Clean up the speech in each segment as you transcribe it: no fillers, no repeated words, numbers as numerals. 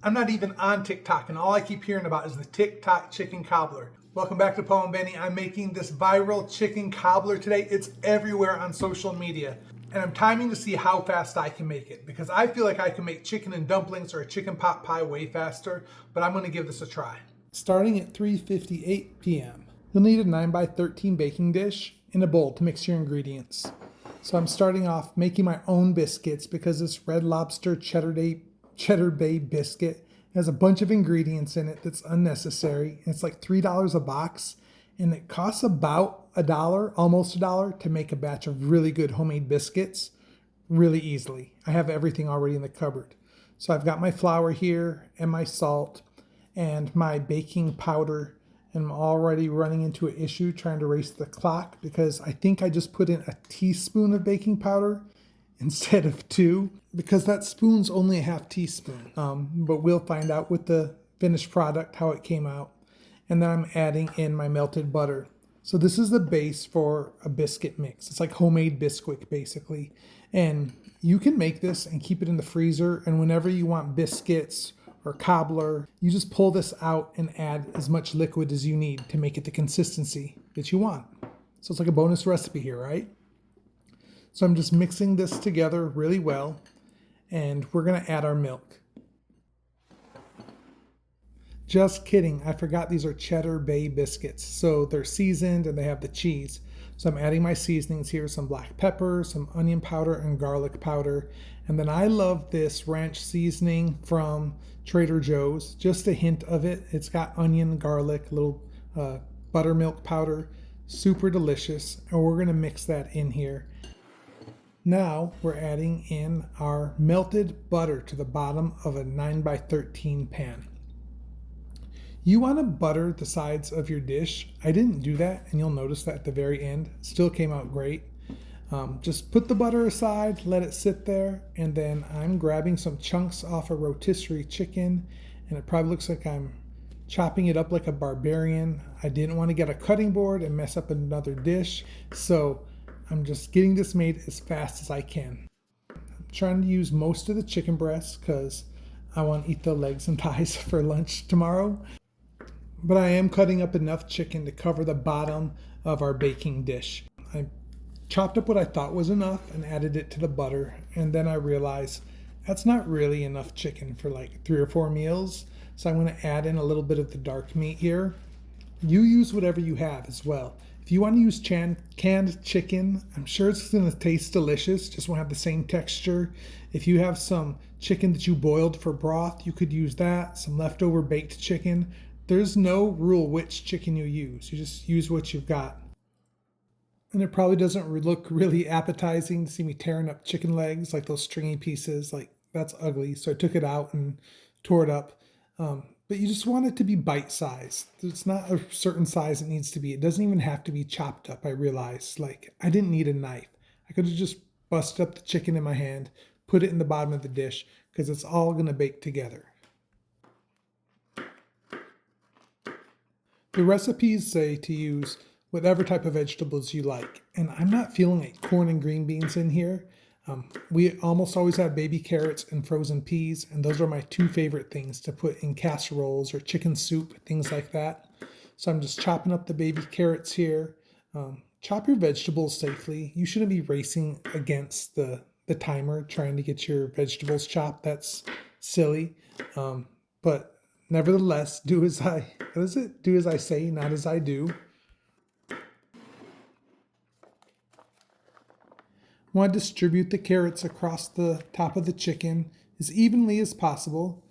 I'm not even on TikTok, and all I keep hearing about is the TikTok chicken cobbler. Welcome back to Paul and Benny. I'm making this viral chicken cobbler today. It's everywhere on social media. And I'm timing to see how fast I can make it, because I feel like I can make chicken and dumplings or a chicken pot pie way faster, but I'm going to give this a try. Starting at 3:58 p.m. You'll need a 9x13 baking dish and a bowl to mix your ingredients. So I'm starting off making my own biscuits because this Red Lobster Cheddar Bay biscuit has a bunch of ingredients in it that's unnecessary. It's like $3 a box, and it costs about $1, almost $1, to make a batch of really good homemade biscuits really easily. I have everything already in the cupboard. So I've got my flour here and my salt and my baking powder, and I'm already running into an issue trying to race the clock because I think I just put in a teaspoon of baking powder instead of 2, because that spoon's only a half teaspoon. But we'll find out with the finished product how it came out. And then I'm adding in my melted butter. So this is the base for a biscuit mix. It's like homemade Biscuit basically. And you can make this and keep it in the freezer, and whenever you want biscuits or cobbler, you just pull this out and add as much liquid as you need to make it the consistency that you want. So it's like a bonus recipe here, right? So I'm just mixing this together really well, and we're gonna add our milk. Just kidding, I forgot these are Cheddar Bay biscuits. So they're seasoned and they have the cheese. So I'm adding my seasonings here, some black pepper, some onion powder, and garlic powder. And then I love this ranch seasoning from Trader Joe's, just a hint of it. It's got onion, garlic, little buttermilk powder, super delicious. And we're gonna mix that in here. Now we're adding in our melted butter to the bottom of a 9x13 pan. You want to butter the sides of your dish. I didn't do that, and you'll notice that at the very end. Still came out great. Just put the butter aside, let it sit there, and then I'm grabbing some chunks off a rotisserie chicken, and it probably looks like I'm chopping it up like a barbarian. I didn't want to get a cutting board and mess up another dish, so I'm just getting this made as fast as I can. I'm trying to use most of the chicken breasts because I want to eat the legs and thighs for lunch tomorrow. But I am cutting up enough chicken to cover the bottom of our baking dish. I chopped up what I thought was enough and added it to the butter. And then I realized that's not really enough chicken for like 3 or 4 meals. So I'm going to add in a little bit of the dark meat here. You use whatever you have as well. If you want to use canned chicken, I'm sure it's going to taste delicious, just won't have the same texture. If you have some chicken that you boiled for broth, you could use that, some leftover baked chicken. There's no rule which chicken you use. You just use what you've got. And it probably doesn't look really appetizing to see me tearing up chicken legs, like those stringy pieces. Like, that's ugly. So I took it out and tore it up. But you just want it to be bite-sized. It's not a certain size it needs to be. It doesn't even have to be chopped up, I realized. Like, I didn't need a knife. I could have just busted up the chicken in my hand, put it in the bottom of the dish, because it's all going to bake together. The recipes say to use whatever type of vegetables you like. And I'm not feeling like corn and green beans in here. We almost always have baby carrots and frozen peas, and those are my 2 favorite things to put in casseroles or chicken soup, things like that. So I'm just chopping up the baby carrots here. Chop your vegetables safely. You shouldn't be racing against the timer trying to get your vegetables chopped. That's silly. But nevertheless, do as I say, not as I do. I want to distribute the carrots across the top of the chicken as evenly as possible.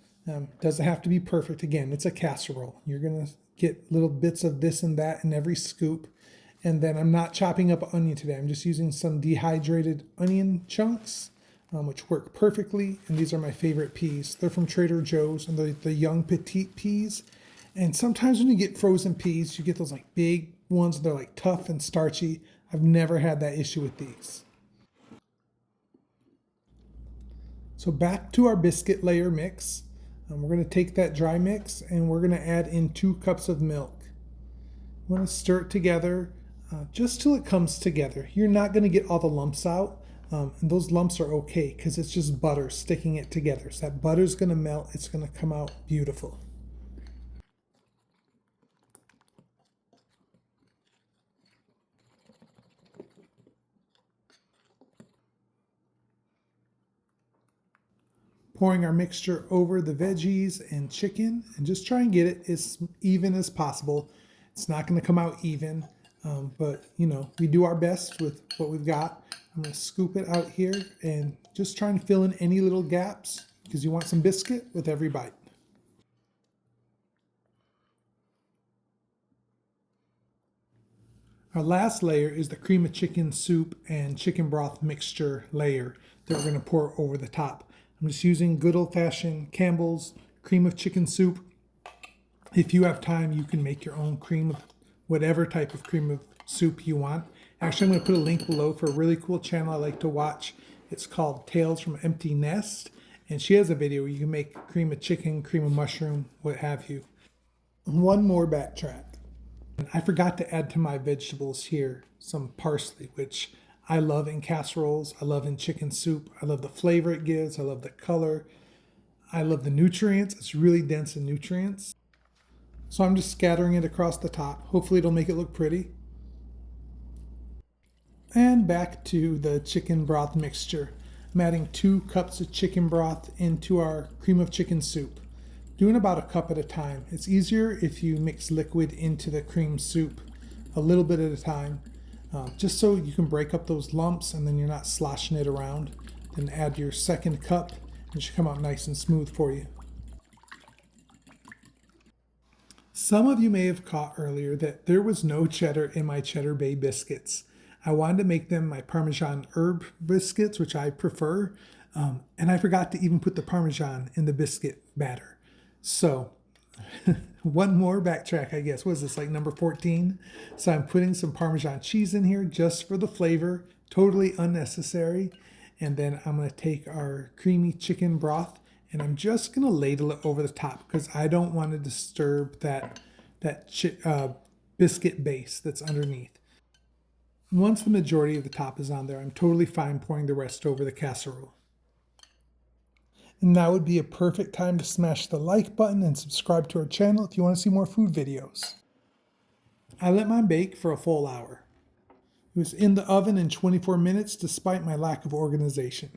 Doesn't have to be perfect. Again, it's a casserole. You're going to get little bits of this and that in every scoop. And then I'm not chopping up onion today. I'm just using some dehydrated onion chunks, which work perfectly. And these are my favorite peas. They're from Trader Joe's, and they're the young petite peas. And sometimes when you get frozen peas, you get those like big ones. They're like tough and starchy. I've never had that issue with these. So back to our biscuit layer mix. We're going to take that dry mix and we're going to add in 2 cups of milk. I'm going to stir it together just till it comes together. You're not going to get all the lumps out. And those lumps are okay because it's just butter sticking it together. So that butter's going to melt. It's going to come out beautiful. Pouring our mixture over the veggies and chicken, and just try and get it as even as possible. It's not going to come out even, but you know, we do our best with what we've got. I'm going to scoop it out here and just try and fill in any little gaps because you want some biscuit with every bite. Our last layer is the cream of chicken soup and chicken broth mixture layer that we're going to pour over the top. I'm just using good old-fashioned Campbell's cream of chicken soup. If you have time, you can make your own cream of whatever type of cream of soup you want. Actually, I'm going to put a link below for a really cool channel I like to watch. It's called Tales from Empty Nest, and she has a video where you can make cream of chicken, cream of mushroom, what have you. One more backtrack. I forgot to add to my vegetables here some parsley, which I love in casseroles. I love in chicken soup. I love the flavor it gives. I love the color. I love the nutrients. It's really dense in nutrients. So I'm just scattering it across the top. Hopefully it'll make it look pretty. And back to the chicken broth mixture. I'm adding 2 cups of chicken broth into our cream of chicken soup. Doing about a cup at a time. It's easier if you mix liquid into the cream soup a little bit at a time, just so you can break up those lumps and then you're not sloshing it around. Then add your second cup and it should come out nice and smooth for you. Some of you may have caught earlier that there was no cheddar in my Cheddar Bay biscuits. I wanted to make them my Parmesan herb biscuits, which I prefer, and I forgot to even put the Parmesan in the biscuit batter. So one more backtrack, I guess. What is this, like number 14? So I'm putting some Parmesan cheese in here just for the flavor, totally unnecessary. And then I'm going to take our creamy chicken broth and I'm just going to ladle it over the top because I don't want to disturb that biscuit base that's underneath. Once the majority of the top is on there, I'm totally fine pouring the rest over the casserole. And now would be a perfect time to smash the like button and subscribe to our channel if you want to see more food videos. I let mine bake for a full hour. It was in the oven in 24 minutes despite my lack of organization.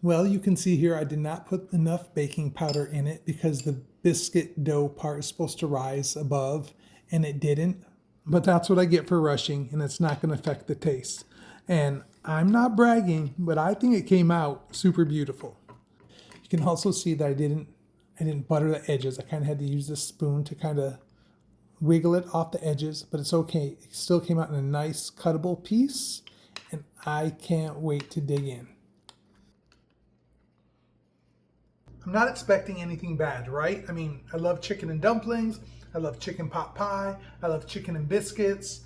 Well, you can see here I did not put enough baking powder in it because the biscuit dough part is supposed to rise above and it didn't. But that's what I get for rushing, and it's not going to affect the taste. And I'm not bragging, but I think it came out super beautiful. You can also see that I didn't butter the edges. I kind of had to use this spoon to kind of wiggle it off the edges, but it's okay. It still came out in a nice cuttable piece, and I can't wait to dig in. I'm not expecting anything bad, right? I mean, I love chicken and dumplings. I love chicken pot pie. I love chicken and biscuits.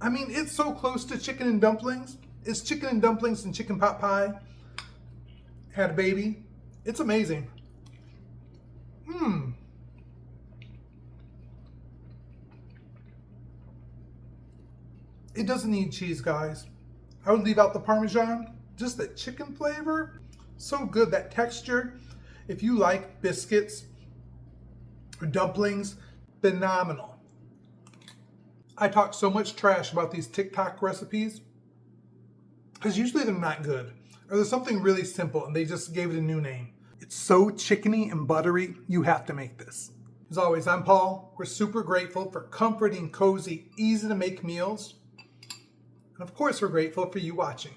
I mean, it's so close to chicken and dumplings. It's chicken and dumplings and chicken pot pie had a baby. It's amazing. It doesn't need cheese, guys. I would leave out the Parmesan. Just the chicken flavor, so good. That texture, if you like biscuits or dumplings, phenomenal. I talk so much trash about these TikTok recipes because usually they're not good, or there's something really simple and they just gave it a new name. It's so chickeny and buttery, you have to make this. As always, I'm Paul. We're super grateful for comforting, cozy, easy to make meals. And of course, we're grateful for you watching.